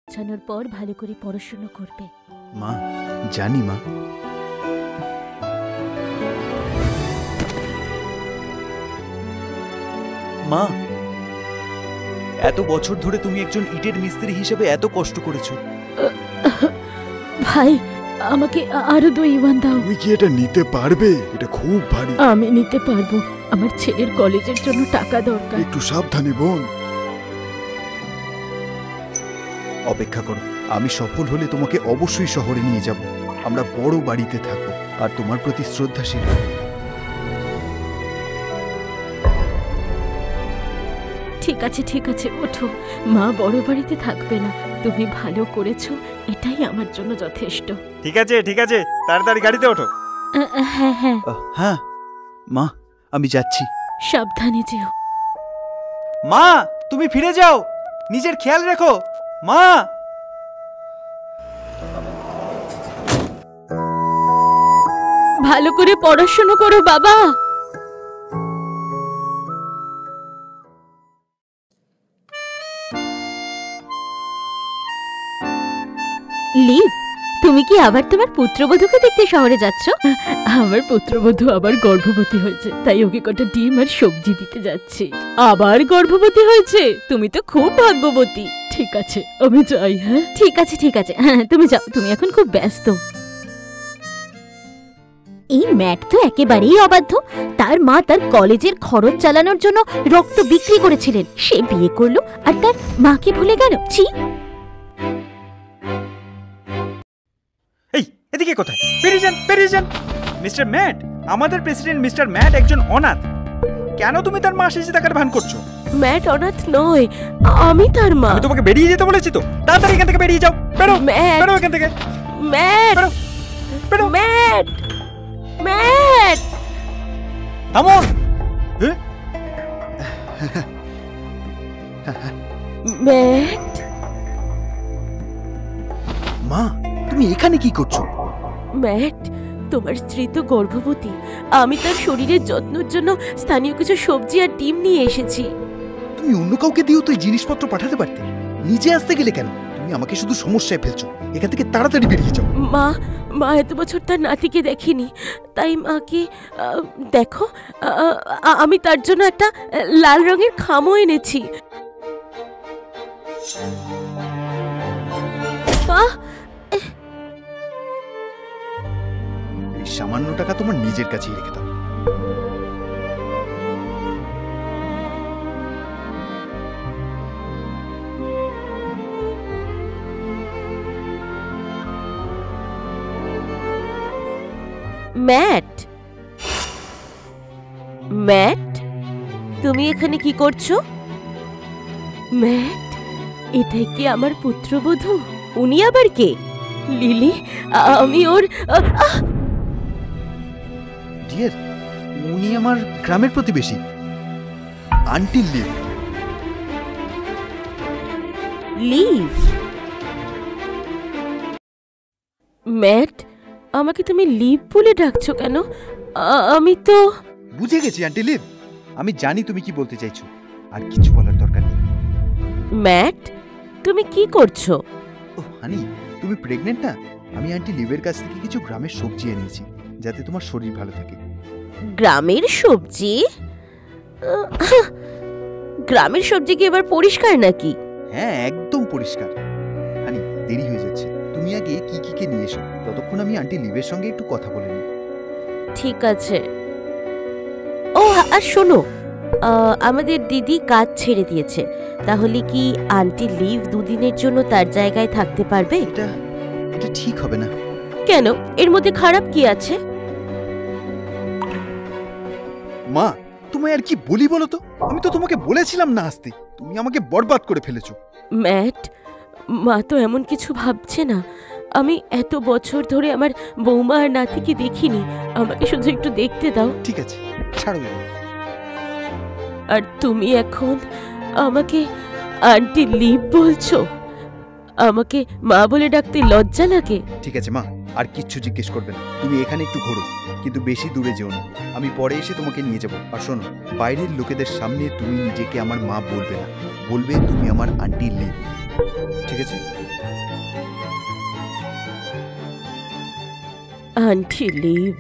পৌঁছানোর পর ভালো করে পড়াশোনা করবে। মা জানি মা। মা এত বছর ধরে তুমি একজন ইটের মিস্ত্রি হিসেবে এত কষ্ট করেছো। ভাই আমাকে আরো 2 ইউয়ান দাও। তুমি কি এটা নিতে পারবে? এটা খুব ভারী। আমি নিতে পারবো, আমার ছেলের কলেজের জন্য টাকা দরকার। একটু সাবধানে বোন। অপেক্ষা করো, আমি সফল হলে তোমাকে অবশ্যই শহরে নিয়ে যাব। আমরা বড় বাড়িতে থাকবো আর তোমার প্রতি শ্রদ্ধাশীল। ঠিক আছে ঠিক আছে, ওঠো। মা বড় বাড়িতে থাকবে না, তুমি ভালো করেছো, এটাই আমার জন্য যথেষ্ট। ঠিক আছে, তাড়াতাড়ি গাড়িতে ওঠো। হ্যাঁ হ্যাঁ হ্যাঁ মা, আমি যাচ্ছি। সাবধানে যেও। মা তুমি ফিরে যাও, নিজের খেয়াল রেখো মা। ভালো করে পড়াশোনা করো বাবা। লিভ, তুমি কি আবার তোমার পুত্রবধূকে দেখতে শহরে যাচ্ছ? আমার পুত্রবধূ আবার গর্ভবতী হয়েছে, তাই ওকে কটা ডিম আর সবজি দিতে যাচ্ছি। আবার গর্ভবতী হয়েছে? তুমি তো খুব ভাগ্যবতী। ঠিক আছে আমি যাই। হ্যাঁ ঠিক আছে হ্যাঁ তুমি যাও, তুমি এখন খুব ব্যস্ত। এই ম্যাট তো একেবারেই অবাধ্য। তার মা তার কলেজের খরচ চালানোর জন্য রক্ত বিক্রি করেছিলেন, সে বিয়ে করলো আর তার মাকে ভুলে গেল। ছি! এই এদিকে কোথায়? বেরিয়ে যান মিস্টার ম্যাট। আমাদের প্রেসিডেন্ট মিস্টার ম্যাট একজন অনাথ। কেন তুমি তার মা এসেছে টাকার ভান করছো? ম্যাট অনাথ নয়, আমি তার মা। আমি তোমাকে বেরিয়ে যেতে বলেছি তো, তাড়াতাড়ি এখান থেকে বেরিয়ে যাও। বেরো এখান থেকে। ম্যাট ম্যাট ম্যাট থামুন। ম্যাট। মা তুমি এখানে কি করছো? ম্যাট, তোমার স্ত্রী তো গর্ভবতী। আমি তার শরীরের যত্নের জন্য স্থানীয় কিছু সবজি আর ডিম নিয়ে এসেছি। তুমি অন্য কাউকে দিয়েও তো এই জিনিসপত্র পাঠাতে পারতে, নিজে আসতে গেলে কেন? তুমি আমাকে শুধু সমস্যায় ফেলছো, এখান থেকে তাড়াতাড়ি বেরিয়ে যাও। মা এত বছর তার নাতিকে দেখিনি, তাই মাকে দেখো, আমি তার জন্য একটা লাল রঙের খামও এনেছি। এই সামান্য টাকা তোমার নিজের কাছেই রেখে দাও। ম্যাট, তুমি এখানে কি করছো? ম্যাট, এটাই কি আমার পুত্রবধূ? উনি আবার কে? লিলি, আমি ওর ডিয়ার, উনি আমার গ্রামের প্রতিবেশী, আন্টি লিভ। লিভ? ম্যাট, আমাকে তুমি লিভ বলে ডাকছো কেন? আমি তো বুঝে গেছি আন্টি লিভ, আমি জানি তুমি কি বলতে চাইছো, আর কিছু বলার দরকার নেই। ম্যাট, তুমি কি করছো? ও হানি, তুমি প্রেগনেন্ট না? আমি আন্টি লিভের কাছ থেকে কিছু গ্রামের সবজি এনেছি, যাতে তোমার শরীর ভালো থাকে। গ্রামের সবজি? গ্রামের সবজি কি এবার পরিষ্কার নাকি? হ্যাঁ একদম পরিষ্কার। হানি দেরি হয়ে যাচ্ছে, তুমি আগে কি নিয়ে এসো, ততক্ষণ আমি আন্টি লিভের সঙ্গে একটু কথা বলে নিই। ঠিক আছে। ও আর শোনো, আমাদের দিদি কাজ ছেড়ে দিয়েছে, তাহলে কি আন্টি লিভ 2 দিনের জন্য তার জায়গায় থাকতে পারবে? এটা ঠিক হবে না। কেন? এর মধ্যে খারাপ কি আছে? মা তোমায় আর কি বলি বলো তো, আমি তো তোমাকে বলেছিলাম না আসতে, তুমি আমাকে বরবাদ করে ফেলেছো। ম্যাট, মা তো এমন কিছু ভাবছে না। আমি এত বছর ধরে আমার বৌমা আর নাতিকে দেখিনি, আমাকে শুধু একটু দেখতে দাও। ঠিক আছে, ছাড়ো। আর তুমি এখন আমাকে আন্টি লিভ বলছো? আমাকে মা বলে ডাকতে লজ্জা লাগে? ঠিক আছে মা, আর কিচ্ছু জিজ্ঞেস করবে না, তুমি এখানে একটু ঘোরো, কিন্তু বেশি দূরে যেও না। আমি পরে এসে তোমাকে নিয়ে যাবো। আর শোনো, বাইরের লোকেদের সামনে তুমি নিজেকে আমার মা বলবে না, বলবে তুমি আমার আন্টি লিভ। ঠিক আছে? Aunty leave.